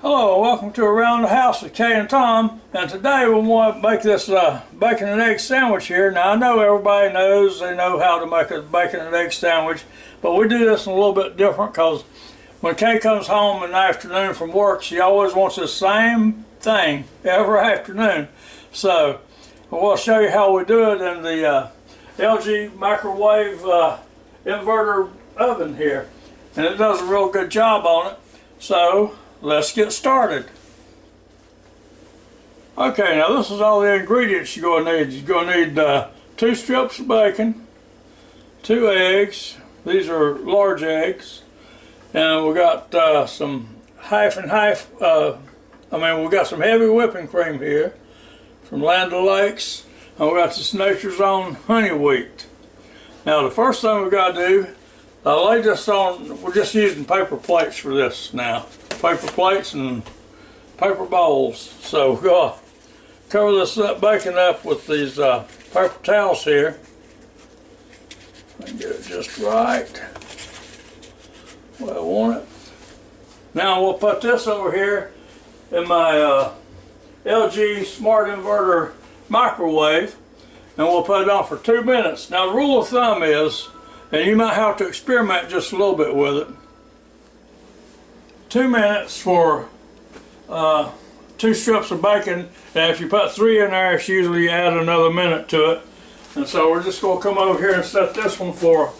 Hello, welcome to Around the House with Kay and Tom, and today we want to make this bacon and egg sandwich here. Now I know everybody knows, they know how to make a bacon and egg sandwich, but we do this a little bit different because when Kay comes home in the afternoon from work, she always wants the same thing every afternoon. So we'll show you how we do it in the LG microwave inverter oven here, and it does a real good job on it. So let's get started. Okay, now this is all the ingredients you're going to need. You're going to need 2 strips of bacon, 2 eggs. These are large eggs. And we got some half and half, we got some heavy whipping cream here from Land O'Lakes. And we got this Nature's Own honey wheat. Now the first thing we got to do, lay this on, we're just using paper plates for this now. Paper plates and paper bowls. So we're going to cover this bacon up with these paper towels here. And get it just right where I want it. Now we'll put this over here in my LG Smart Inverter microwave, and we'll put it on for 2 minutes. Now the rule of thumb is, and you might have to experiment just a little bit with it, 2 minutes for 2 strips of bacon, and if you put 3 in there, it's usually you add another minute to it. And so we're just going to come over here and set this one for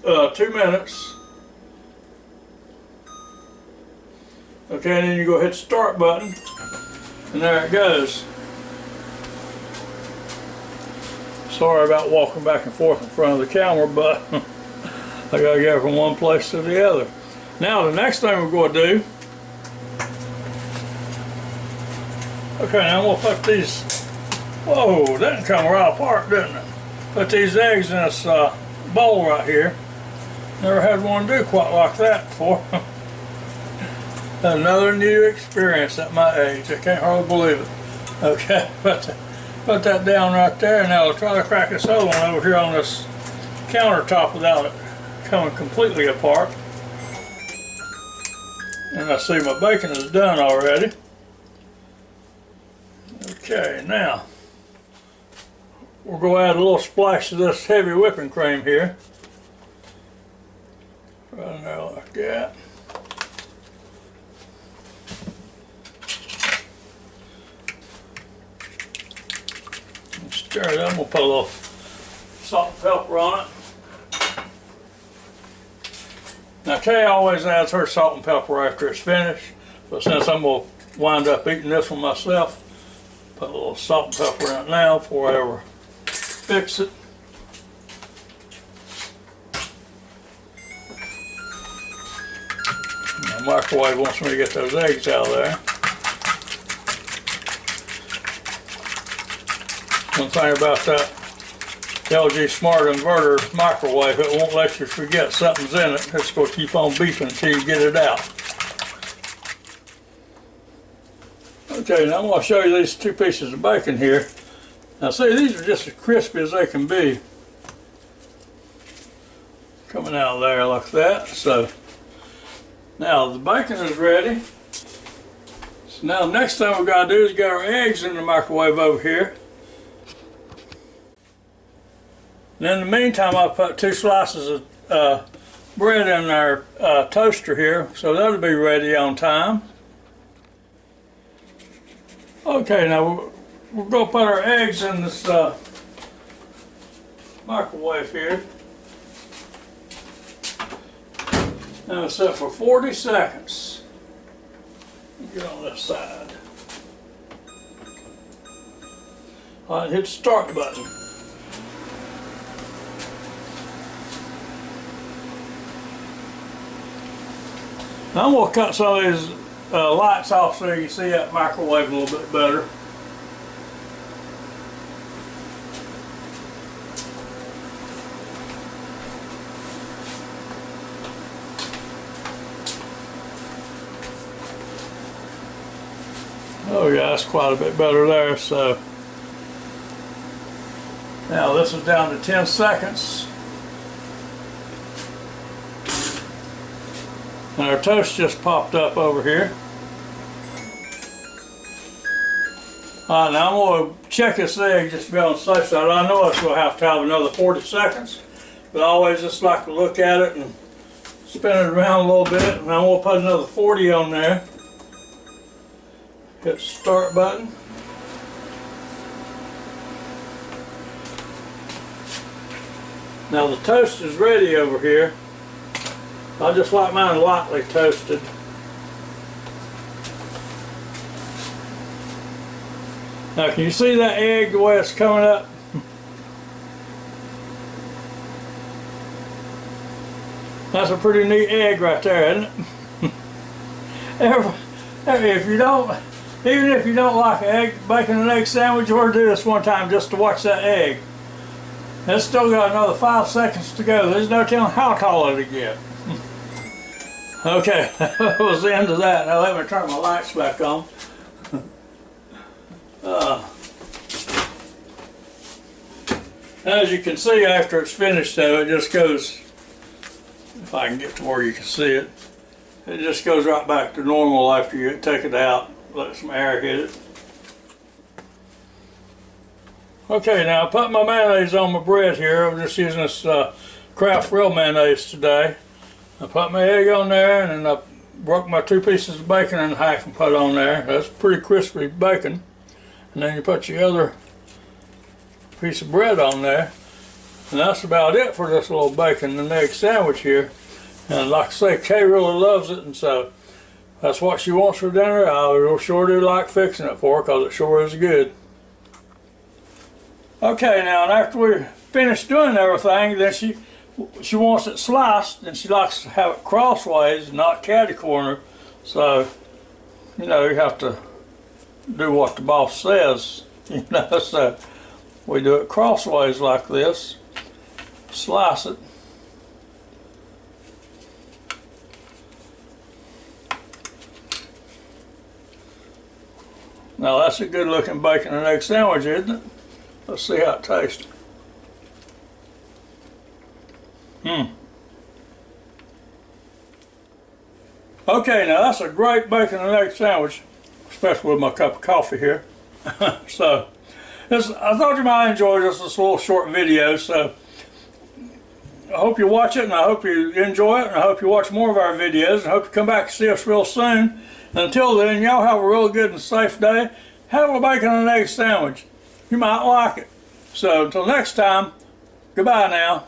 2 minutes. Okay, and then you go hit the start button, and there it goes. Sorry about walking back and forth in front of the camera, but I gotta get from one place to the other. Now the next thing we're going to do, okay, now we'll put these, whoa, that didn't come right apart, didn't it? Put these eggs in this bowl right here. Never had one do quite like that before. Another new experience at my age, I can't hardly believe it. Okay, put that down right there, and now I'll try to crack this other one over here on this countertop without it coming completely apart. And I see my bacon is done already. Okay, now we're going to add a little splash of this heavy whipping cream here. Right in there like that. Stir it up. We'll put a little salt and pepper on it. Now Kay always adds her salt and pepper after it's finished, but since I'm going to wind up eating this one myself, put a little salt and pepper in it now before I ever fix it. My microwave wants me to get those eggs out of there. One thing about that LG Smart Inverter microwave, it won't let you forget something's in it. It's going to keep on beeping until you get it out. Okay, now I'm going to show you these 2 pieces of bacon here. Now see, these are just as crispy as they can be. Coming out of there like that. So now the bacon is ready. So now the next thing we've got to do is get our eggs in the microwave over here. And in the meantime, I'll put 2 slices of bread in our toaster here, so that'll be ready on time. Okay, now we're going to put our eggs in this microwave here. Now it's set for 40 seconds. Get on this side. All right, hit the start button. Now I'm going to cut some of these lights off so you can see that microwave a little bit better. Oh yeah, that's quite a bit better there. So now this is down to 10 seconds. And our toast just popped up over here. Alright, now I'm going to check this egg just to be on the safe side. I know it's going to have another 40 seconds, but I always just like to look at it and spin it around a little bit. And I'm going to put another 40 on there. Hit the start button. Now the toast is ready over here. I just like mine lightly toasted. Now can you see that egg the way it's coming up? That's a pretty neat egg right there, isn't it? If you don't, even if you don't like bacon and egg sandwich, you ought to do this one time just to watch that egg. It's still got another 5 seconds to go. There's no telling how tall it'll get. Okay, that was the end of that. Now let me turn my lights back on. As you can see, after it's finished though, it just goes, if I can get to where you can see it, it just goes right back to normal after you take it out, let some air hit it. Okay, now I put my mayonnaise on my bread here. I'm just using this Kraft real mayonnaise today. I put my egg on there, and then I broke my 2 pieces of bacon in half and put it on there. That's pretty crispy bacon. And then you put your other piece of bread on there. And that's about it for this little bacon and egg sandwich here. And like I say, Kay really loves it, and so that's what she wants for dinner. I sure do like fixing it for her because it sure is good. Okay, now, and after we finish doing everything, then she wants it sliced, and she likes to have it crossways, not catty corner. So, you know, you have to do what the boss says, you know. So we do it crossways like this, slice it. Now that's a good looking bacon and egg sandwich, isn't it? Let's see how it tastes. Okay, now that's a great bacon and egg sandwich, especially with my cup of coffee here. So, I thought you might enjoy this little short video. So, I hope you watch it, and I hope you enjoy it, and I hope you watch more of our videos, and I hope you come back and see us real soon. And until then, y'all have a real good and safe day. Have a bacon and egg sandwich. You might like it. So until next time, goodbye now.